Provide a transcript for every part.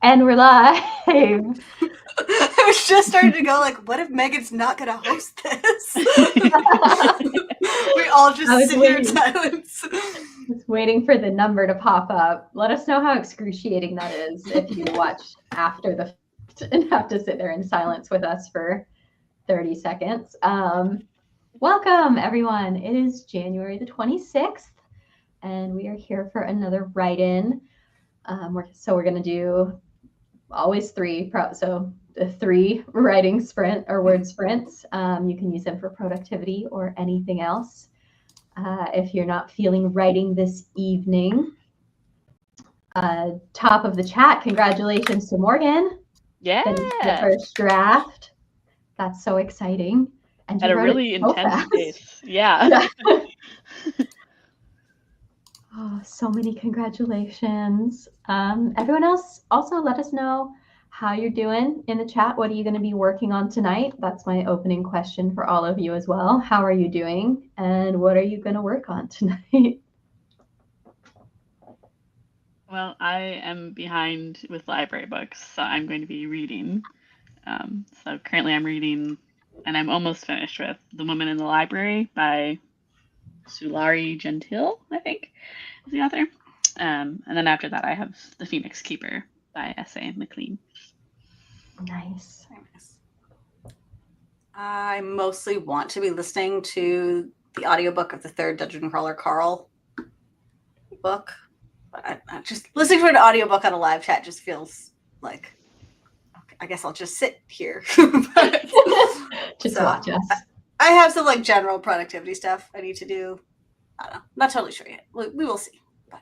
And we're live. I was just starting to go like, what if Megan's not going to host this? We all just sit here in silence. Just waiting for the number to pop up. Let us know how excruciating that is if you watch after the fact and have to sit there in silence with us for 30 seconds. Welcome, everyone. It is January the 26th, and we are here for another write-in. We're going to do always three, so the 3 writing sprint or word sprints. You can use them for productivity or anything else. If you're not feeling writing this evening, top of the chat, congratulations to Morgan. Yeah. The first draft. That's so exciting. And at a really intense pace. Yeah. Oh, so many congratulations. Everyone else, also let us know how you're doing in the chat. What are you going to be working on tonight? That's my opening question for all of you as well. How are you doing? And what are you going to work on tonight? Well, I am behind with library books, so I'm going to be reading. So currently I'm reading, and I'm almost finished with The Woman in the Library by Sulari Gentile, I think, is the author. And then after that, I have The Phoenix Keeper by S.A. McLean. Nice. I mostly want to be listening to the audiobook of the 3rd Dungeon Crawler Carl book. But I just listening to an audiobook on a live chat just feels like, okay, I guess I'll just sit here. Just watch us. I have some like general productivity stuff I need to do. I don't know. Not totally sure yet. We will see. But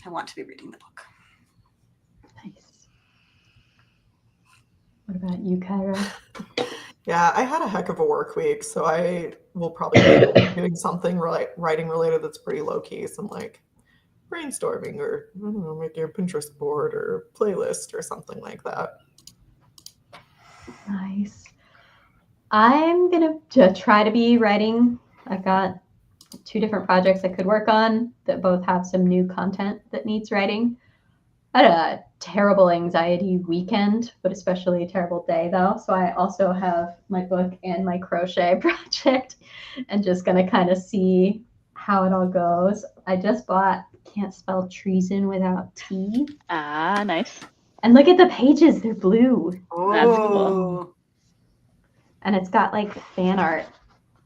I want to be reading the book. Nice. What about you, Kyra? Yeah, I had a heck of a work week, so I will probably be doing something writing related that's pretty low key, some like brainstorming or I don't know, making a Pinterest board or playlist or something like that. Nice. I'm gonna try to be writing. I've got 2 different projects I could work on that both have some new content that needs writing. I had a terrible anxiety weekend, but especially a terrible day though. So I also have my book and my crochet project and just gonna kind of see how it all goes. I just bought Can't Spell Treason Without T. Ah, nice. And look at the pages, they're blue. That's cool. And it's got like fan art,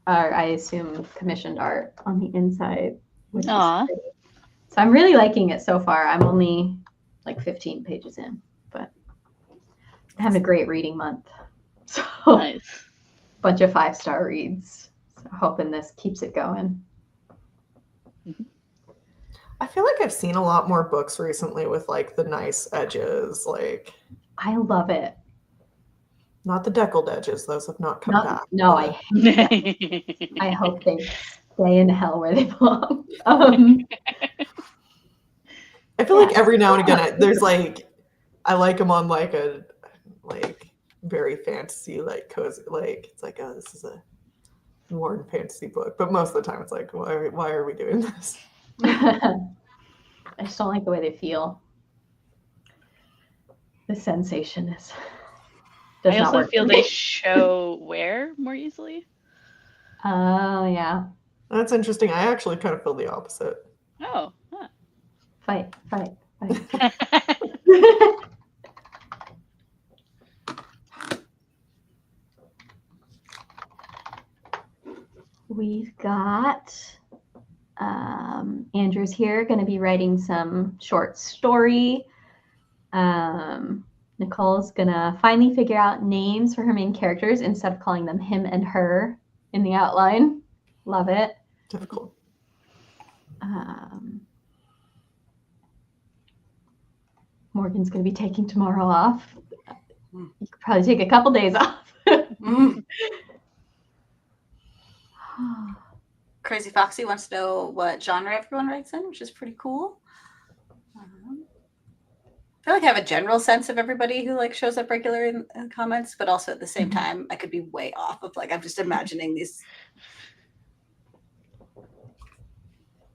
or I assume commissioned art on the inside. Which is pretty. So I'm really liking it so far. I'm only like 15 pages in, but I'm having a great reading month. So nice. Bunch of 5-star reads. So hoping this keeps it going. I feel like I've seen a lot more books recently with like the nice edges. Like I love it. Not the deckled edges; those have not come back. No, I hate them. I hope they stay in hell where they belong. I feel like every now and again, there's like, I like them on like a very fantasy, like cozy, like it's like, oh, this is a warm fantasy book. But most of the time, it's like, why are we doing this? I just don't like the way they feel. The sensation is. I also feel they show wear more easily. Oh, yeah. That's interesting. I actually kind of feel the opposite. Oh. Huh. Fight. We've got Andrew's here, going to be writing some short story. Nicole's gonna finally figure out names for her main characters instead of calling them him and her in the outline. Love it. Difficult. Morgan's gonna be taking tomorrow off. You could probably take a couple days off. Crazy Foxy wants to know what genre everyone writes in, which is pretty cool. I feel like I have a general sense of everybody who like shows up regular in the comments, but also at the same time, I could be way off of like, I'm just imagining these.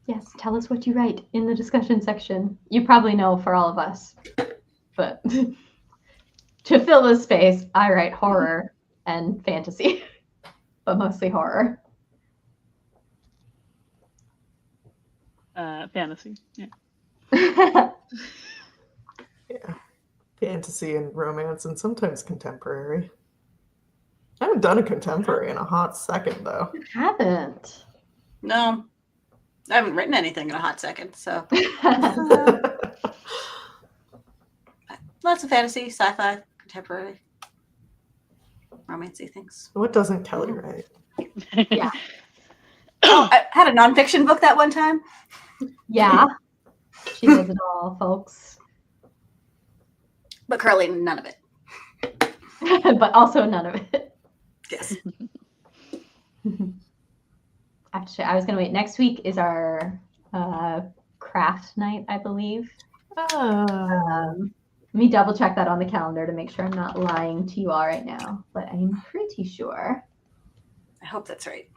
Yes, tell us what you write in the discussion section. You probably know for all of us. but to fill the space, I write horror and fantasy, but mostly horror. Fantasy. Yeah. Yeah. Fantasy and romance and sometimes contemporary. I haven't done a contemporary in a hot second though. Haven't. No, I haven't written anything in a hot second. So lots of fantasy, sci-fi, contemporary, romancy things. What doesn't Kelly write? Yeah. Oh, I had a nonfiction book that one time. Yeah. She does it all, folks. But currently, none of it. But also none of it. Yes. Actually, I was going to wait. Next week is our craft night, I believe. Let me double check that on the calendar to make sure I'm not lying to you all right now, but I'm pretty sure. I hope that's right.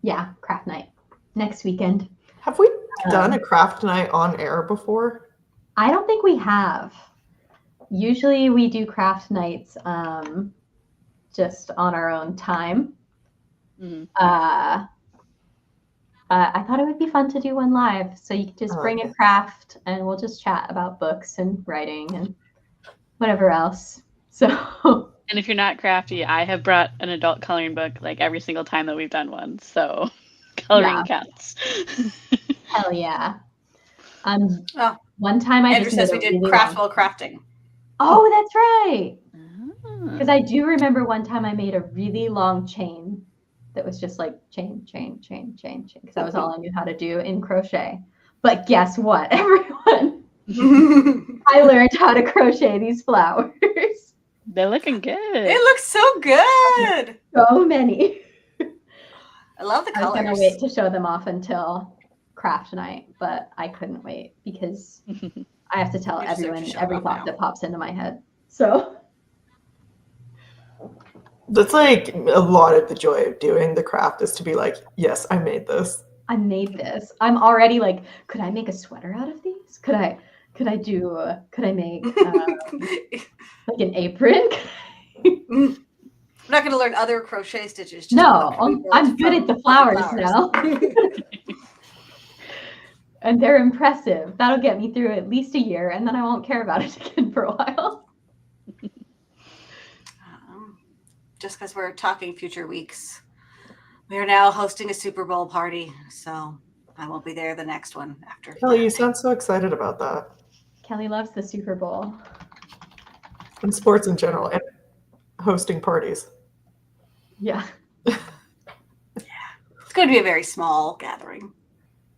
Yeah, craft night next weekend. Have we done a craft night on air before? I don't think we have. Usually we do craft nights just on our own time. Mhm. I thought it would be fun to do one live. So you could just bring a craft and we'll just chat about books and writing and whatever else. So And if you're not crafty, I have brought an adult coloring book like every single time that we've done one. So coloring counts. hell yeah. Oh, One time I Andrew just says made we a did really craft long- while crafting. Oh, that's right. Ah. Because I do remember one time I made a really long chain that was just like chain, because that was all I knew how to do in crochet. But guess what, everyone? I learned how to crochet these flowers. They're looking good. It looks so good. So many. I love the I was colors. gonna wait to show them off until craft night, but I couldn't wait because I have to tell You just have to everyone show every off thought now. that pops into my head. So That's like a lot of the joy of doing the craft is to be like, yes, I made this. I made this. I'm already like, could I make a sweater out of these? Could I make like an apron? I'm not going to learn other crochet stitches. Just No, what can we build I'm good from at the fluffy flowers now. And they're impressive. That'll get me through at least a year, and then I won't care about it again for a while. Just because we're talking future weeks, we are now hosting a Super Bowl party, so I won't be there the next one after. Kelly, you sound so excited about that. Kelly loves the Super Bowl. And sports in general and hosting parties. Yeah. It's going to be a very small gathering.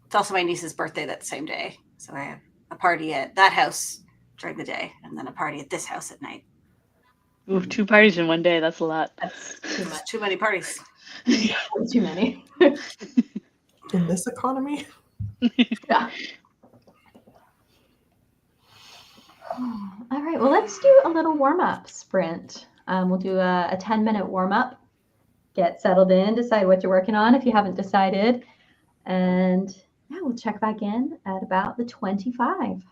It's also my niece's birthday that same day, so I have a party at that house during the day, and then a party at this house at night. Ooh, 2 parties in one day. That's a lot. That's too much. Too many parties. That's too many. In this economy? Yeah. All right. Well, let's do a little warm-up sprint. We'll do a 10-minute warm-up. Get settled in, decide what you're working on if you haven't decided. And yeah, we'll check back in at about the 25.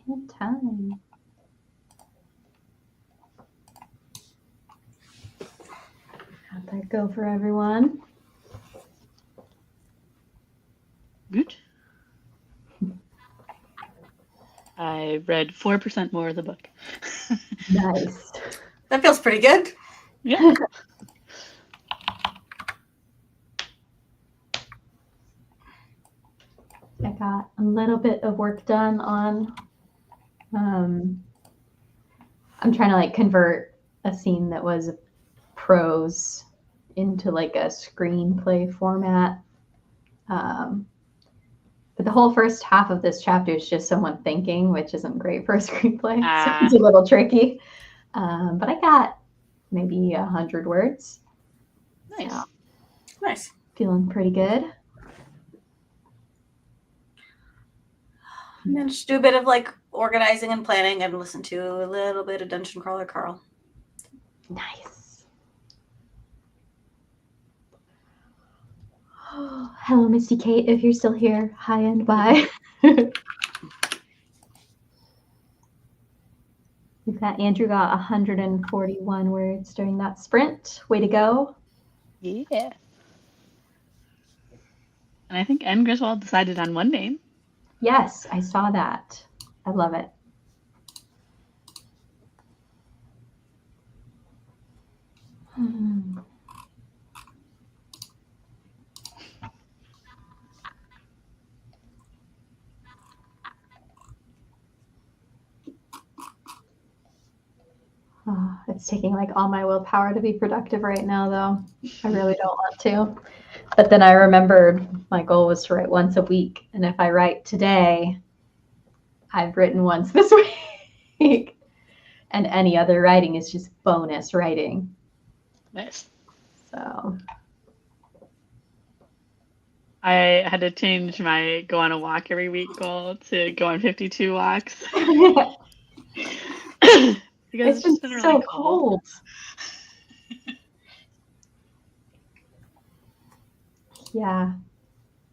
Good time. How'd that go for everyone? Good. I read 4% more of the book. Nice. That feels pretty good. Yeah. I got a little bit of work done on I'm trying to like convert a scene that was prose into like a screenplay format. But the whole first half of this chapter is just someone thinking, which isn't great for a screenplay. So it's a little tricky. But I got maybe 100 words. Nice. So Nice. feeling pretty good. And then just do a bit of like organizing and planning and listen to a little bit of Dungeon Crawler Carl. Nice. Oh, hello, Misty Kate, if you're still here. Hi and bye. We've got Andrew got 141 words during that sprint. Way to go. Yeah. And I think N. Griswold decided on one name. Yes, I saw that. I love it. Oh, it's taking like all my willpower to be productive right now, though. I really don't want to. But then I remembered my goal was to write once a week. And if I write today, I've written once this week. And any other writing is just bonus writing. Nice. So I had to change my go on a walk every week goal to go on 52 walks. Because it's been so cold. Yeah,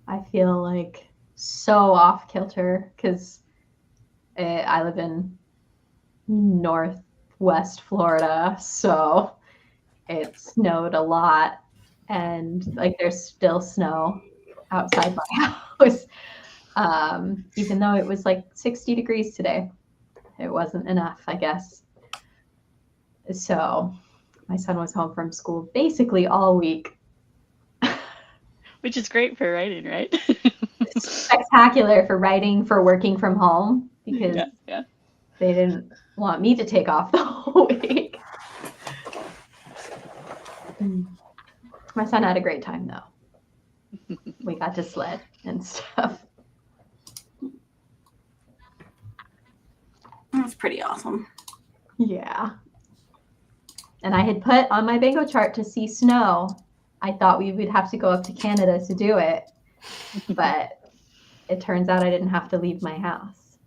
I feel like so off kilter because I live in northwest Florida, so it snowed a lot, and like there's still snow outside my house. Even though it was like 60 degrees today, it wasn't enough, I guess. So my son was home from school basically all week. Which is great for writing, right? It's spectacular for writing, for working from home, because yeah. they didn't want me to take off the whole week. My son had a great time, though. We got to sled and stuff. That's pretty awesome. Yeah. And I had put on my bingo chart to see snow. I thought we would have to go up to Canada to do it, but it turns out I didn't have to leave my house.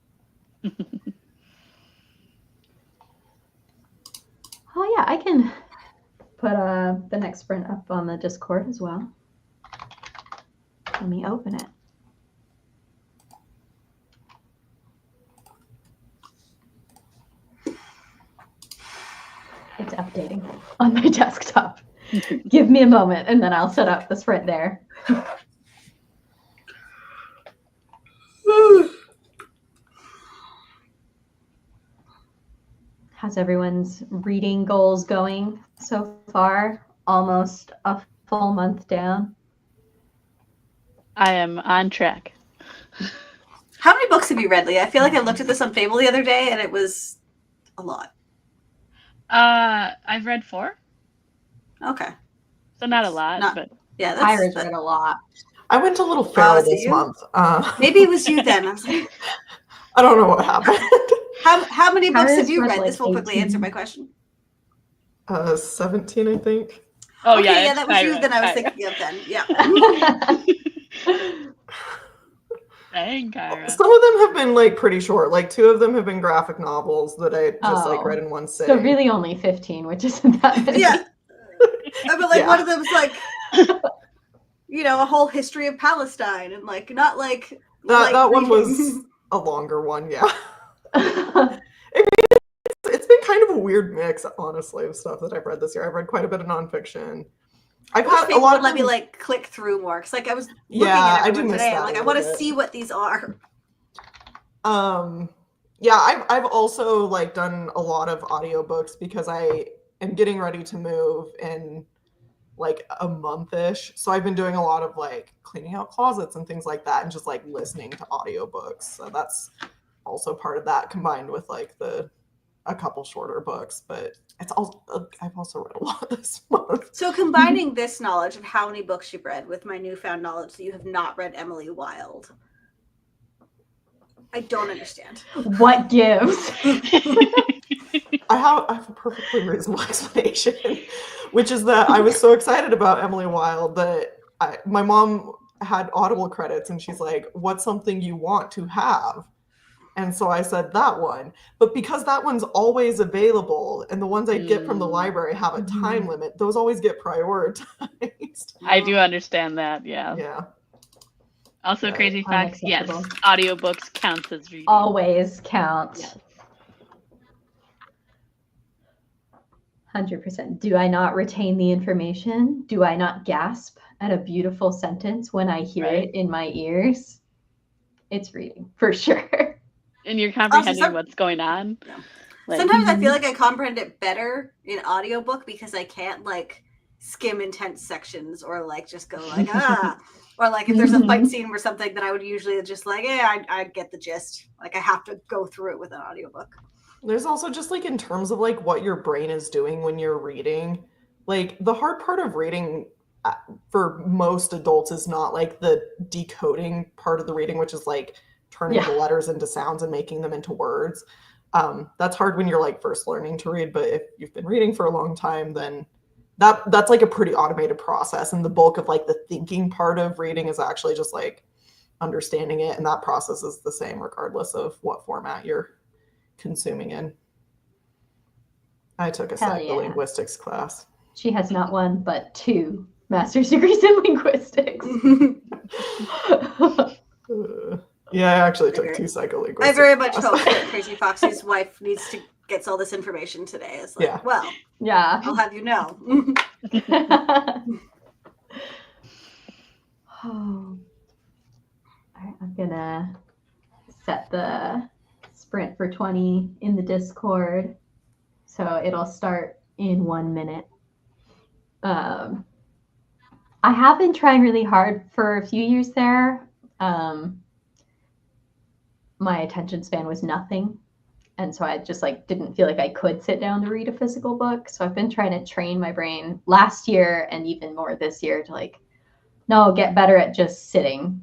Oh yeah, I can put the next sprint up on the Discord as well. Let me open it. It's updating on my desktop. Give me a moment and then I'll set up the sprint there. How's everyone's reading goals going so far? Almost a full month down. I am on track. How many books have you read, Leah? I feel like I looked at this on Fable the other day and it was a lot. I've read 4. Okay. So not a lot, but yeah, Tyra's read a lot. I went a little feral this you? month. Maybe it was you then. I was like, I don't know what happened. how many books Tyra's have you read, read? like, This will quickly 18. answer my question. 17, I think. oh Okay, yeah, that was you. Then I was thinking of then. Yeah. Dang, Kyra. Some of them have been like pretty short. Like 2 of them have been graphic novels that I just like Oh. read in one sitting. So really only 15, which isn't that many. Yeah. But like Yeah. one of them's like, a whole history of Palestine, and like not like that one reading. was a longer one, yeah. It's been kind of a weird mix, honestly, of stuff that I've read this year. I've read quite a bit of nonfiction. I've I wish had a people lot would of let me them- like click through more because like I was looking Yeah, at I do everyone miss today. that I'm like, a I want to little bit. see what these are. Yeah, I've also like done a lot of audiobooks because I am getting ready to move in like a month-ish. So I've been doing a lot of like cleaning out closets and things like that and just like listening to audiobooks. So that's also part of that combined with like a couple shorter books, but it's also I've also read a lot this month. So combining this knowledge of how many books you've read with my newfound knowledge that you have not read Emily Wilde, I don't understand. What gives? I have a perfectly reasonable explanation, which is that I was so excited about Emily Wilde that my mom had Audible credits and she's like, "What's something you want to have?" And so I said that one. But because that one's always available and the ones I get from the library have a time limit, those always get prioritized. I do understand that, yeah. Yeah. Also, Right. crazy fact, yes, Unacceptable. audiobooks counts as reading. Always count. Yeah. 100%. Do I not retain the information? Do I not gasp at a beautiful sentence when I hear Right. it in my ears? It's reading, for sure. And you're comprehending some- what's going on. Yeah. Like, Sometimes I feel like I comprehend it better in audiobook because I can't like skim intense sections or like just go like or like if there's a fight scene or something that I would usually just like I get the gist. Like I have to go through it with an audiobook. There's also just like in terms of like what your brain is doing when you're reading, like the hard part of reading for most adults is not like the decoding part of the reading, which is like turning the letters into sounds and making them into words. That's hard when you're like first learning to read, but if you've been reading for a long time, then that's like a pretty automated process. And the bulk of like the thinking part of reading is actually just like understanding it. And that process is the same regardless of what format you're consuming in. I took a psycholinguistics class. She has not one, but 2 master's degrees in linguistics. Yeah, I actually took 2 psycholinguistics. I very much hope that Crazy Foxy's wife needs to get all this information today. It's like, well, Yeah. I'll have you know. All right, I'm gonna set the sprint for 20 in the Discord, so it'll start in 1 minute. I have been trying really hard for a few years there. My attention span was nothing, and so I just like didn't feel like I could sit down to read a physical book. So I've been trying to train my brain last year and even more this year to like, no, get better at just sitting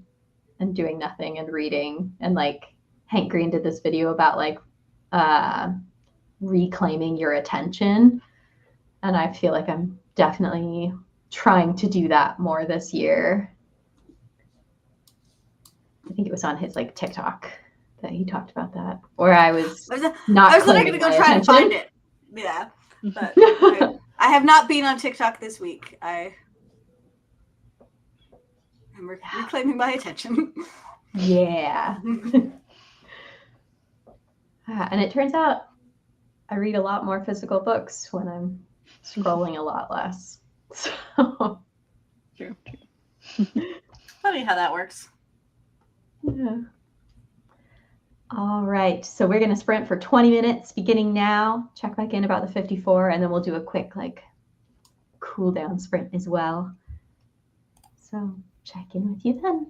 and doing nothing and reading. And like Hank Green did this video about like reclaiming your attention, and I feel like I'm definitely trying to do that more this year. I think it was on his like TikTok that he talked about that, or I was not. I was literally gonna go try and find it. Yeah, but I have not been on TikTok this week. I am reclaiming my attention. Yeah. And it turns out I read a lot more physical books when I'm scrolling a lot less. So True. Funny how that works. yeah. All right, so we're gonna sprint for 20 minutes beginning now. Check back in about the 54, and then we'll do a quick like cool down sprint as well. So check in with you then.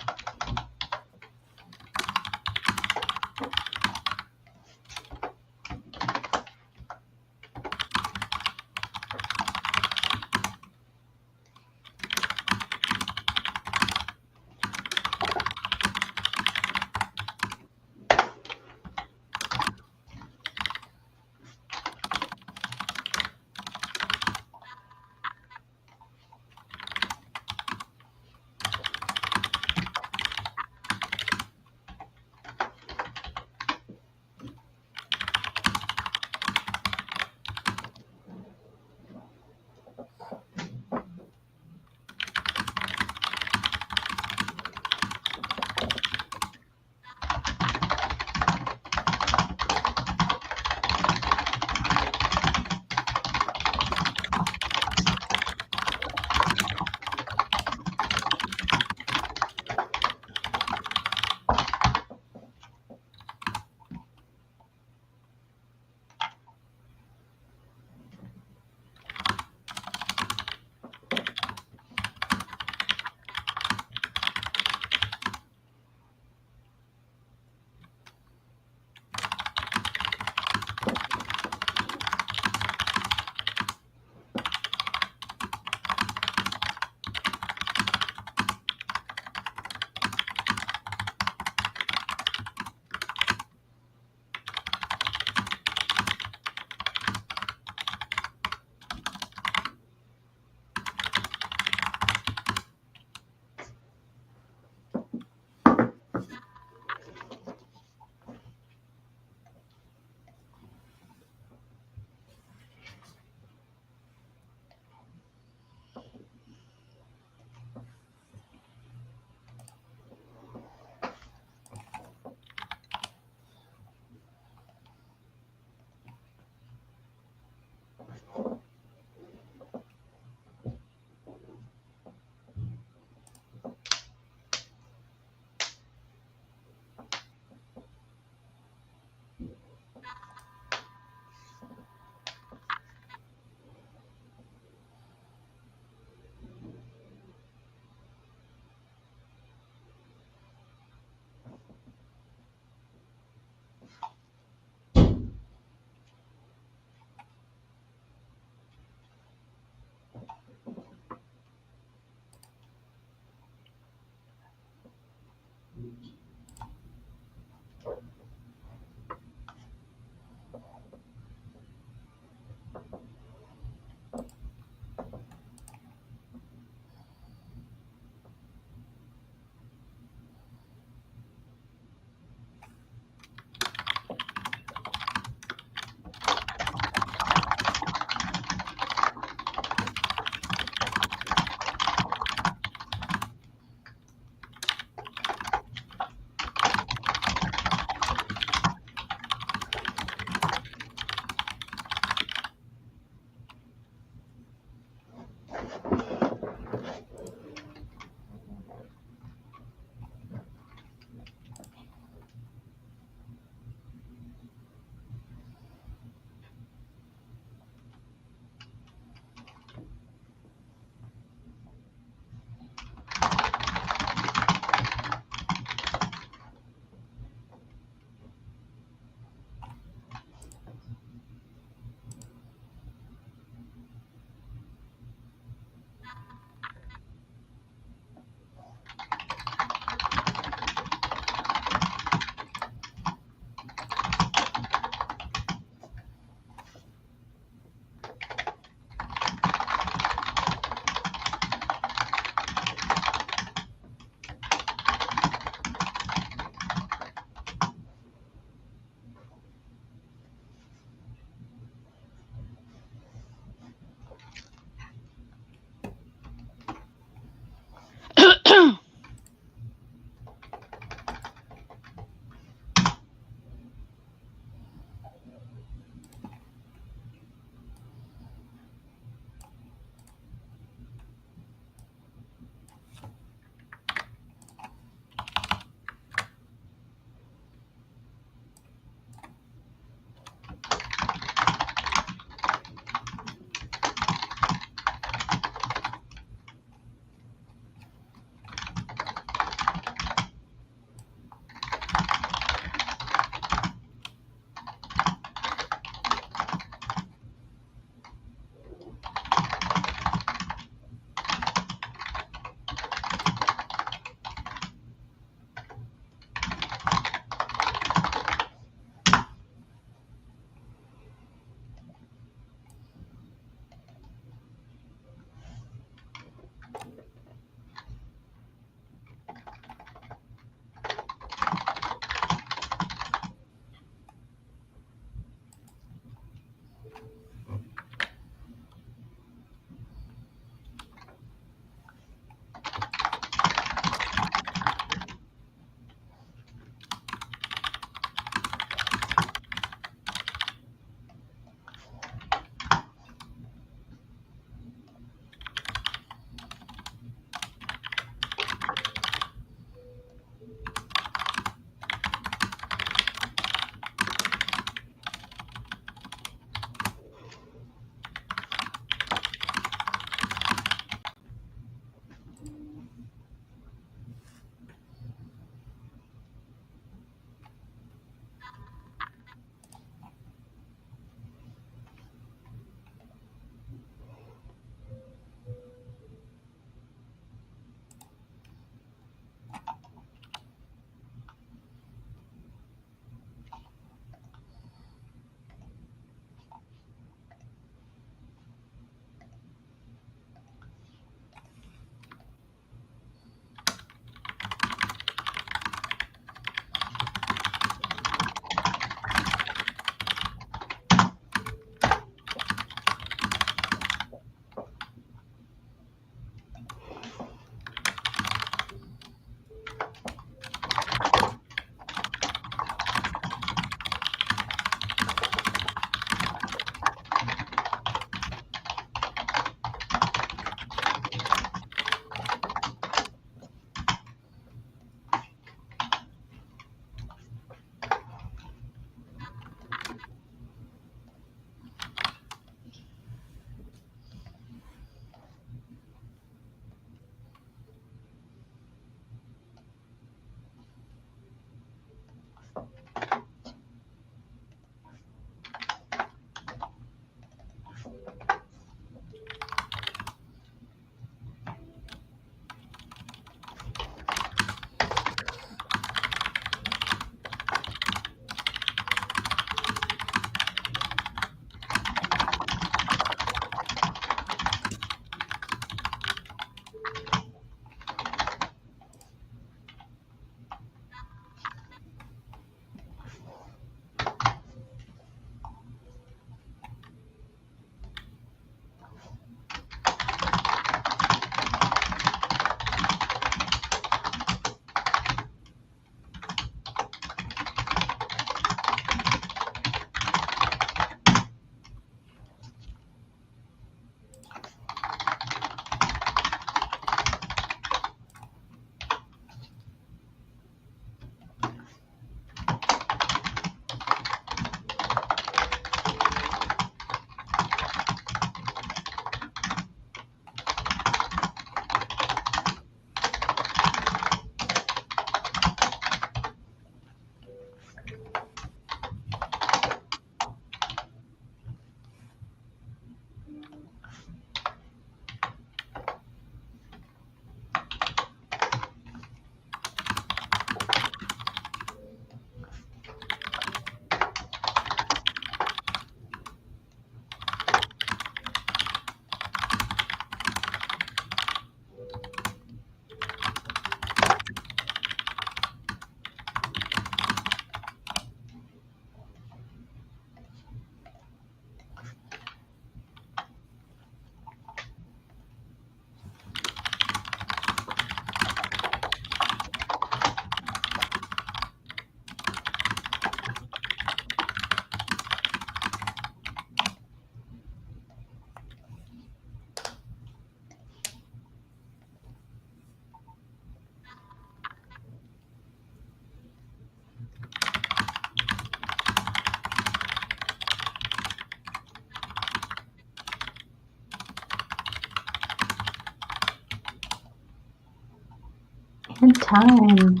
time.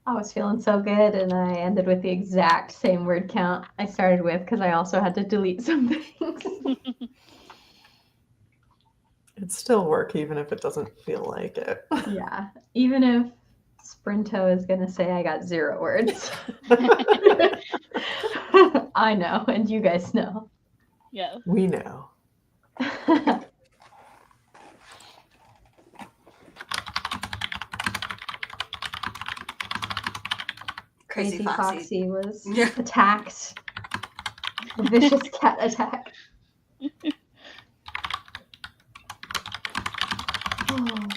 I was feeling so good, and I ended with the exact same word count I started with because I also had to delete some things. It's still work, even if it doesn't feel like it. Yeah, even if Sprinto is going to say I got 0 words. I know, and you guys know. Yeah. We know. Crazy Foxy was Yeah. attacked. A vicious cat attack. Oh.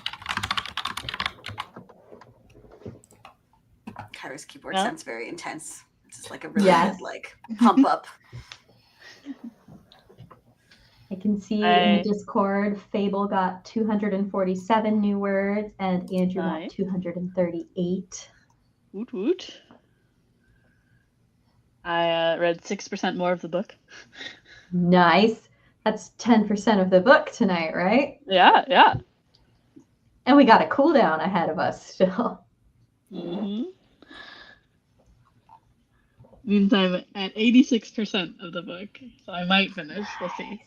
Kyra's keyboard Yeah. sounds very intense. It's just like a really Yes. good like pump up. I can see in the Discord, Fable got 247 new words and Andrew got Nice. 238. Woot woot. I read 6% more of the book. Nice. That's 10% of the book tonight, right? Yeah, yeah. And we got a cooldown ahead of us still. Mm-hmm. Means I'm at 86% of the book, so I might finish. We'll see.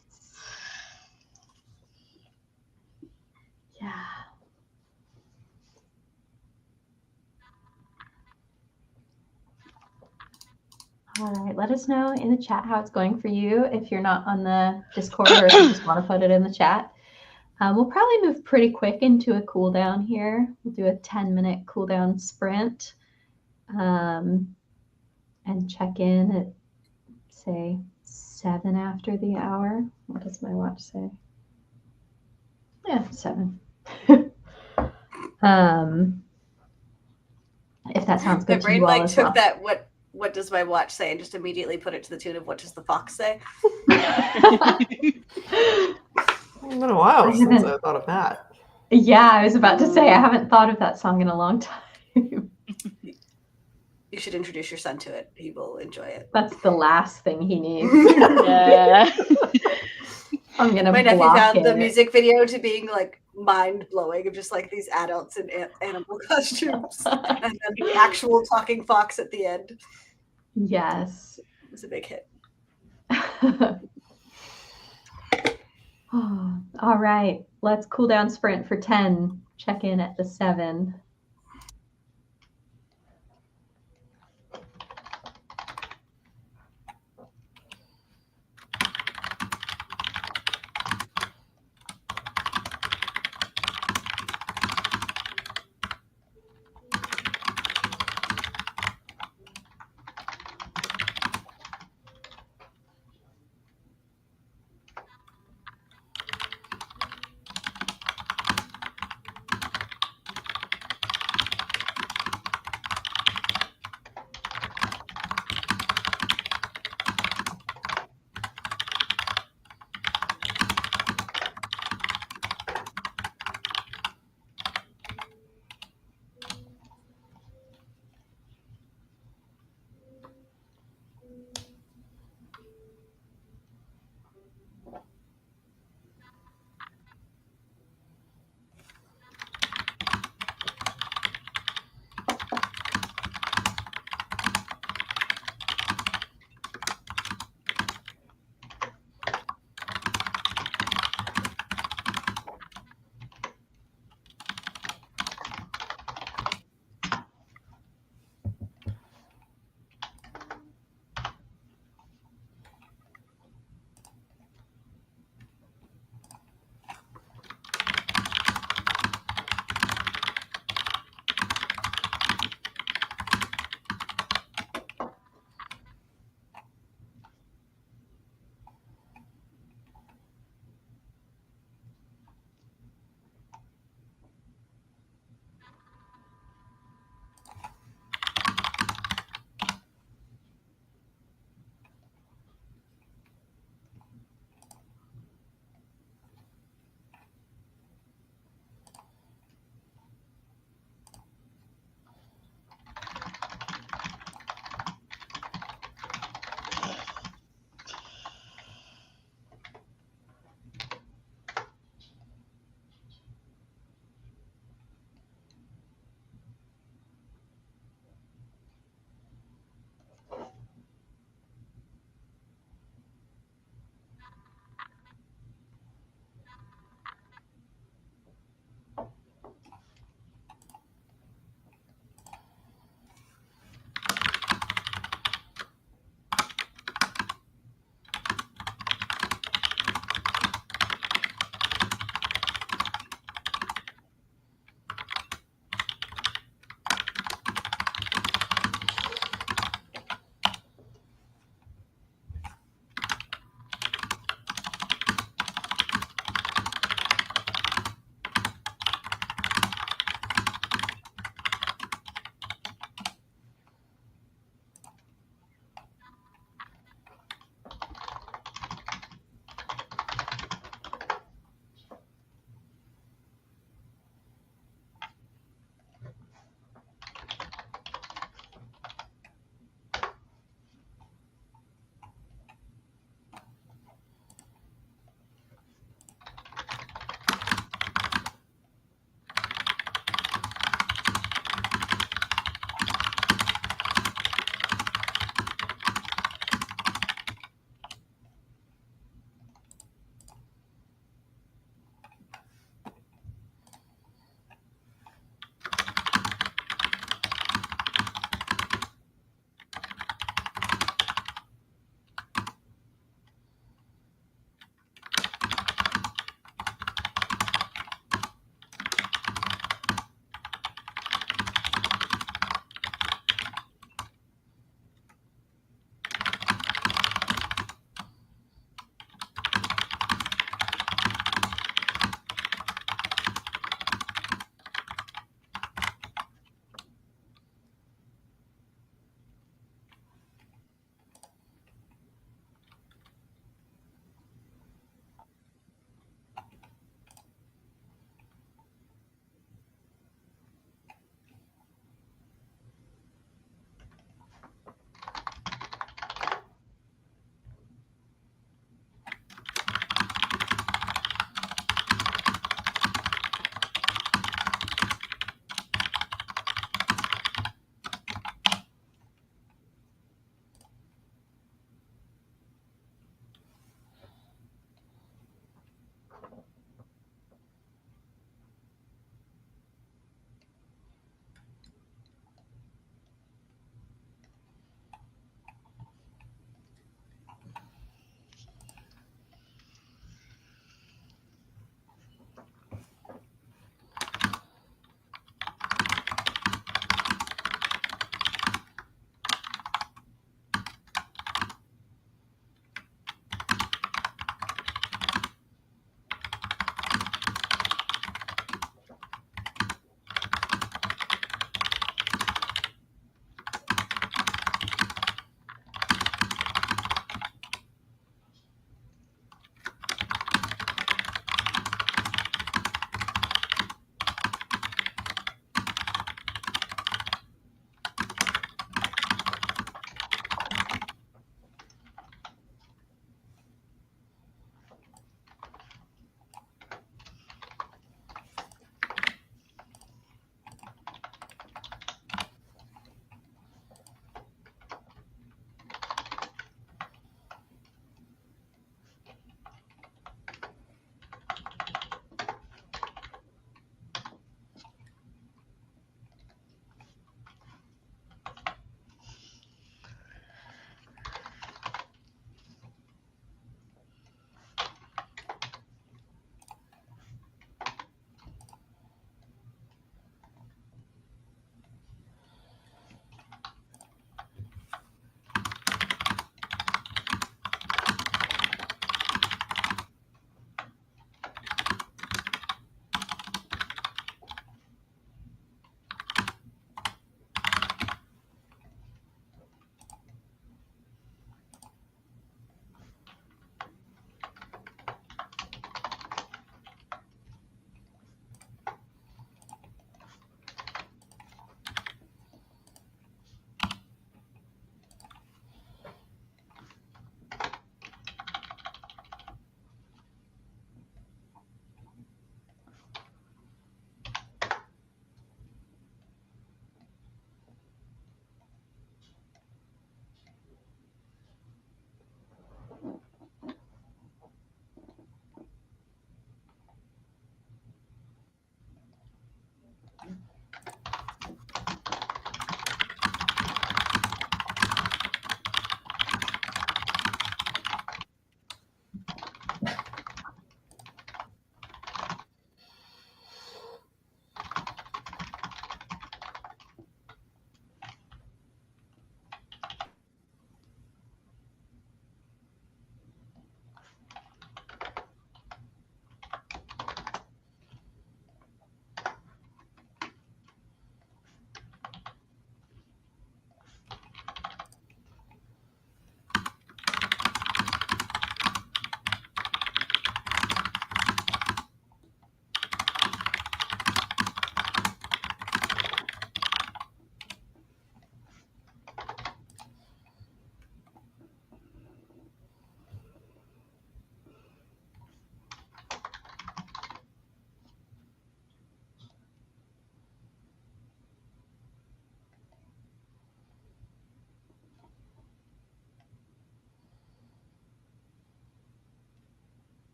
Yeah. All right, let us know in the chat how it's going for you if you're not on the Discord or if you just want to put it in the chat. We'll probably move pretty quick into a cooldown here. We'll do a 10-minute cooldown sprint and check in at, say, 7 after the hour. What does my watch say? Yeah, 7. If that sounds My good to brain you all like as took well. that what does my watch say and just immediately put it to the tune of what does the fox say? It's been a while I since haven't- I thought of that. Yeah, I was about to say I haven't thought of that song in a long time. You should introduce your son to it. He will enjoy it. That's the last thing he needs. Yeah. I'm gonna My nephew block found it. the music video to being like mind blowing of just like these adults in animal costumes and then the actual talking fox at the end. Yes. It was a big hit. All right, let's cool down sprint for 10. Check in at the 7.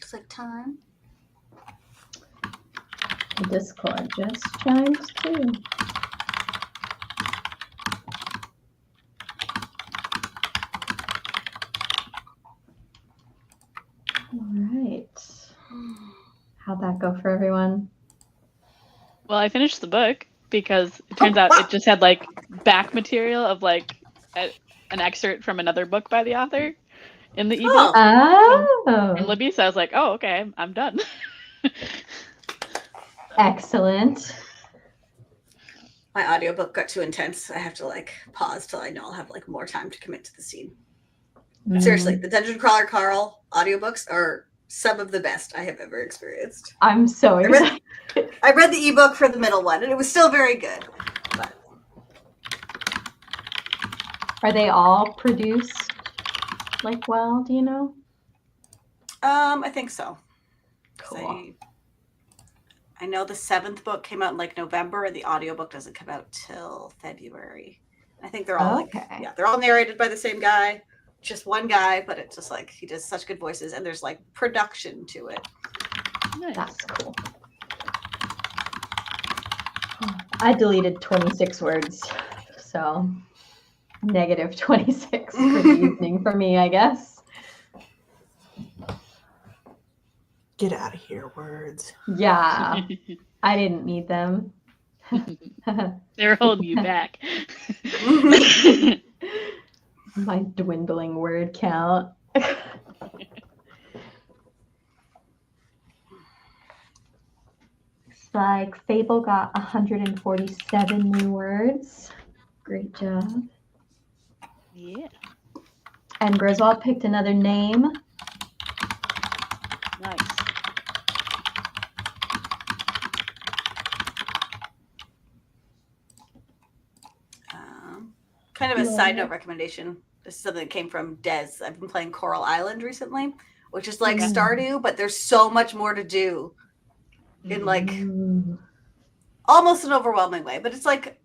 Looks like time. The Discord just chimed too. All right. How'd that go for everyone? Well, I finished the book because it turns out it just had like back material of like an excerpt from another book by the author in the ebook from Oh, Libby. So I was like, oh, okay, I'm done. excellent. My audiobook got too intense. I have to like pause till I know I'll have like more time to commit to the scene. Seriously, the Dungeon Crawler Carl audiobooks are some of the best I have ever experienced. I'm so excited. I read the ebook for the middle one, and it was still very good. But Are they all produced like well? Do you know? I think so. Cool. I know the 7th book came out in like November, and the audiobook doesn't come out till February. I think they're all they're all narrated by the same guy, just one guy, but it's just like he does such good voices, and there's like production to it. Nice. That's cool. I deleted 26 words, so negative 26 for the evening for me, I guess. Get out of here, words. Yeah, I didn't need them. They were holding you back. My dwindling word count. Looks like Fable got 147 new words. Great job. Yeah. And Griswold picked another name. Nice. Kind of a side note recommendation. This is something that came from Des. I've been playing Coral Island recently, which is like Stardew, but there's so much more to do in like almost an overwhelming way. But it's like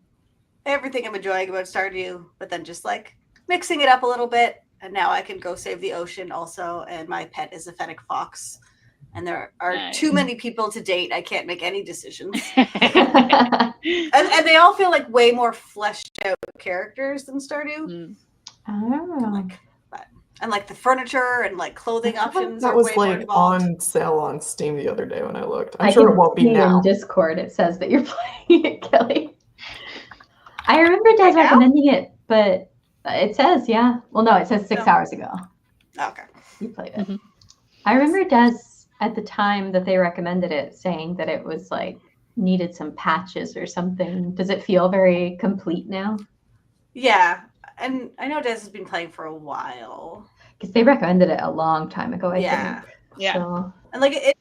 everything I'm enjoying about Stardew, but then just like mixing it up a little bit. And now I can go save the ocean also. And my pet is a fennec fox. And there are too many people to date. I can't make any decisions. and they all feel like way more fleshed out characters than Stardew. Oh. And like the furniture and like clothing options. That are was way more like involved. on sale on Steam the other day when I looked. I'm sure it won't be see now. In Discord, it says that you're playing it, Kelly. I remember Des recommending it, but it says, yeah. Well, no, it says 6 hours ago. Okay. You played it. I remember Des at the time that they recommended it saying that it was like needed some patches or something. Does it feel very complete now? Yeah. And I know Des has been playing for a while. Because they recommended it a long time ago, I think. Yeah. So. And like it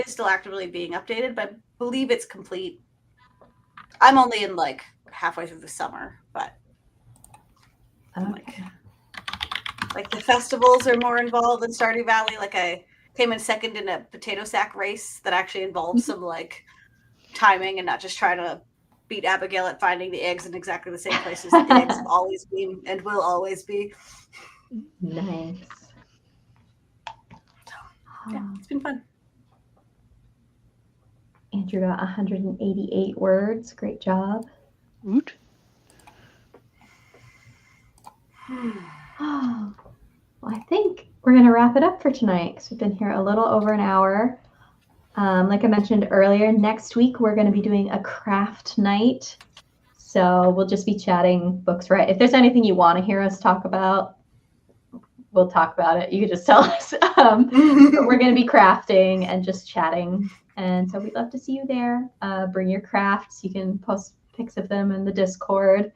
is still actively being updated, but I believe it's complete. I'm only in like halfway through the summer, but like the festivals are more involved in Stardew Valley. Like I came in second in a potato sack race that actually involves some like timing and not just trying to beat Abigail at finding the eggs in exactly the same places that the eggs have always been and will always be. Nice. Yeah, it's been fun. Andrew got 188 words. Great job. Woot. Oh, well, I think we're going to wrap it up for tonight because we've been here a little over an hour. Like I mentioned earlier, next week we're going to be doing a craft night. So we'll just be chatting books, right? If there's anything you want to hear us talk about, we'll talk about it. You can just tell us. But we're going to be crafting and just chatting. And so we'd love to see you there. Bring your crafts. You can post pics of them in the Discord.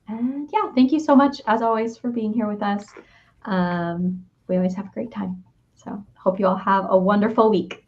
And yeah, thank you so much, as always, for being here with us. We always have a great time. So hope you all have a wonderful week.